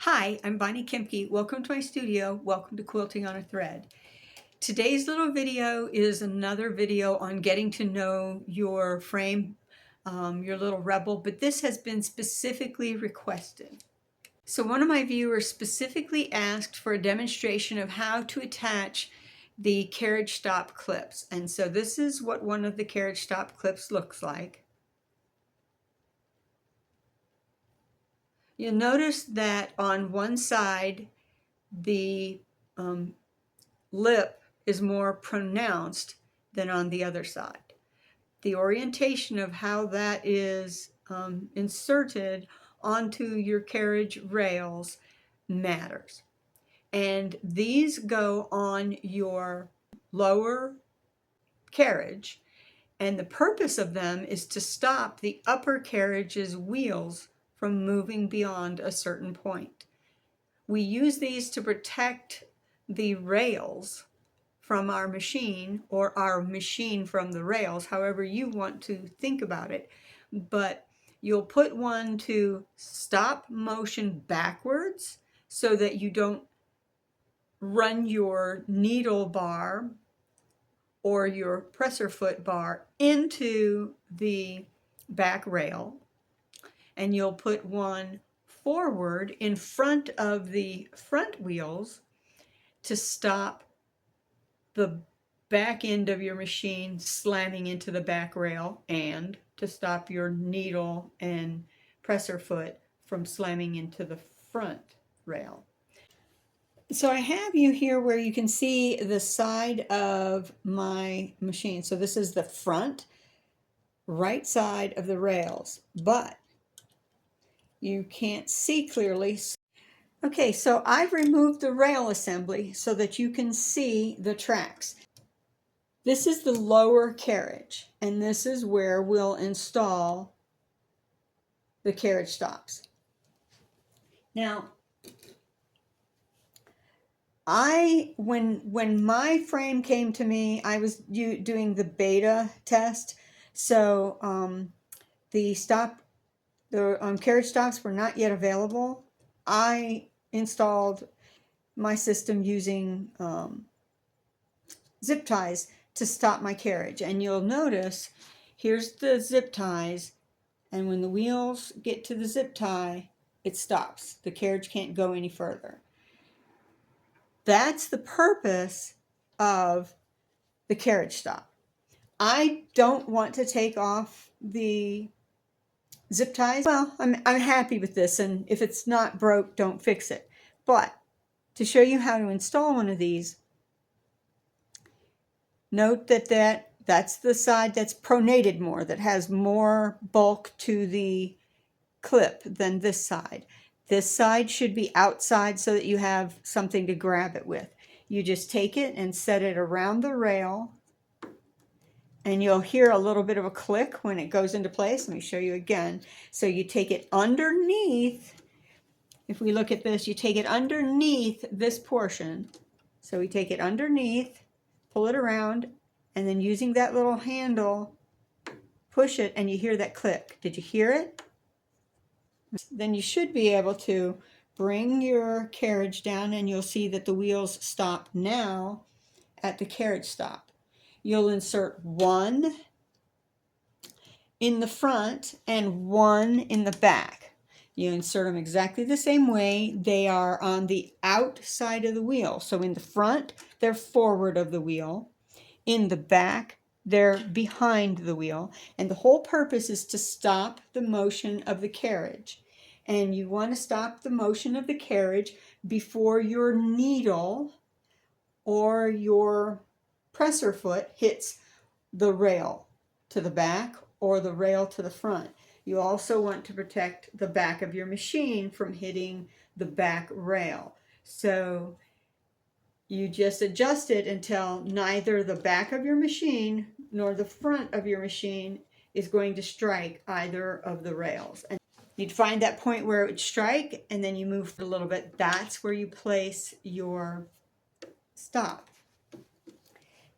Hi, I'm Bonnie Kemke. Welcome to my studio. Welcome to Quilting on a Thread. Today's little video is another video on getting to know your frame, your little rebel, but this has been specifically requested. So one of my viewers specifically asked for a demonstration of how to attach the carriage stop clips. And so this is what one of the carriage stop clips looks like. You'll notice that on one side, the lip is more pronounced than on the other side. The orientation of how that is inserted onto your carriage rails matters. And these go on your lower carriage, and the purpose of them is to stop the upper carriage's wheels from moving beyond a certain point. We use these to protect the rails from our machine, or our machine from the rails, however you want to think about it. But you'll put one to stop motion backwards so that you don't run your needle bar or your presser foot bar into the back rail. And you'll put one forward in front of the front wheels to stop the back end of your machine slamming into the back rail, and to stop your needle and presser foot from slamming into the front rail. So I have you here where you can see the side of my machine. So this is the front right side of the rails, but you can't see clearly. Okay, so I've removed the rail assembly so that you can see the tracks. This is the lower carriage, and this is where we'll install the carriage stops. Now, when my frame came to me, I was doing the beta test, so the carriage stops were not yet available. I installed my system using zip ties to stop my carriage, and you'll notice here's the zip ties, and when the wheels get to the zip tie, it stops. The carriage can't go any further. That's the purpose of the carriage stop. I don't want to take off the zip ties. Well, I'm happy with this, and if it's not broke, don't fix it. But to show you how to install one of these, note that that's the side that's pronated more, that has more bulk to the clip than this side. This side should be outside so that you have something to grab it with. You just take it and set it around the rail, and you'll hear a little bit of a click when it goes into place. Let me show you again. So you take it underneath. If we look at this, you take it underneath this portion. So we take it underneath, pull it around, and then using that little handle, push it, and you hear that click. Did you hear it? Then you should be able to bring your carriage down, and you'll see that the wheels stop now at the carriage stop. You'll insert one in the front and one in the back. You insert them exactly the same way. They are on the outside of the wheel. So in the front, they're forward of the wheel. In the back, they're behind the wheel. And the whole purpose is to stop the motion of the carriage. And you want to stop the motion of the carriage before your needle or your presser foot hits the rail to the back or the rail to the front. You also want to protect the back of your machine from hitting the back rail. So you just adjust it until neither the back of your machine nor the front of your machine is going to strike either of the rails. And you'd find that point where it would strike, and then you move a little bit. That's where you place your stop.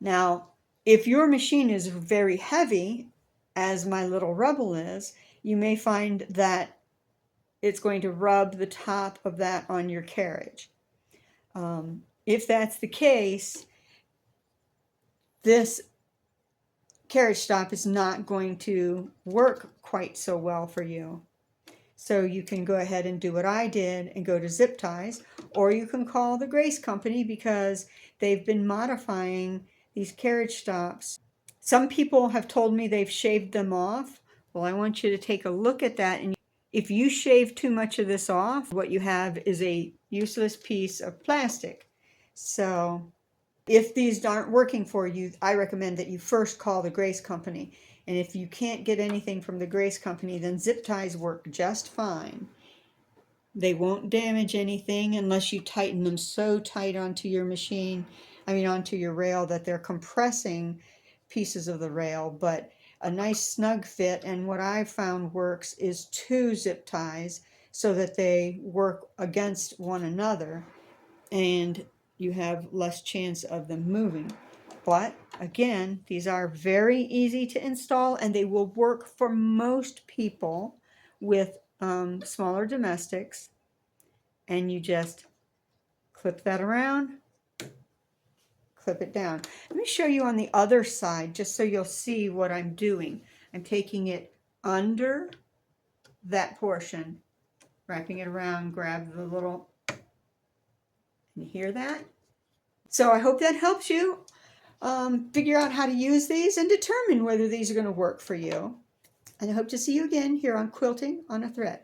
Now, if your machine is very heavy, as my little Rebel is, you may find that it's going to rub the top of that on your carriage. If that's the case, this carriage stop is not going to work quite so well for you. So you can go ahead and do what I did and go to zip ties, or you can call the Grace Company because they've been modifying these carriage stops. Some people have told me they've shaved them off. Well, I want you to take a look at that, and if you shave too much of this off, what you have is a useless piece of plastic. So if these aren't working for you, I recommend that you first call the Grace Company. And if you can't get anything from the Grace Company, then zip ties work just fine. They won't damage anything unless you tighten them so tight onto your machine, onto your rail, that they're compressing pieces of the rail. But a nice snug fit, and what I've found works, is 2 zip ties so that they work against one another and you have less chance of them moving. But again, these are very easy to install, and they will work for most people with smaller domestics. And you just clip that around, clip it down. Let me show you on the other side, just so you'll see what I'm doing. I'm taking it under that portion, wrapping it around, grab the little, you hear that? So I hope that helps you figure out how to use these and determine whether these are going to work for you. And I hope to see you again here on Quilting on a Thread.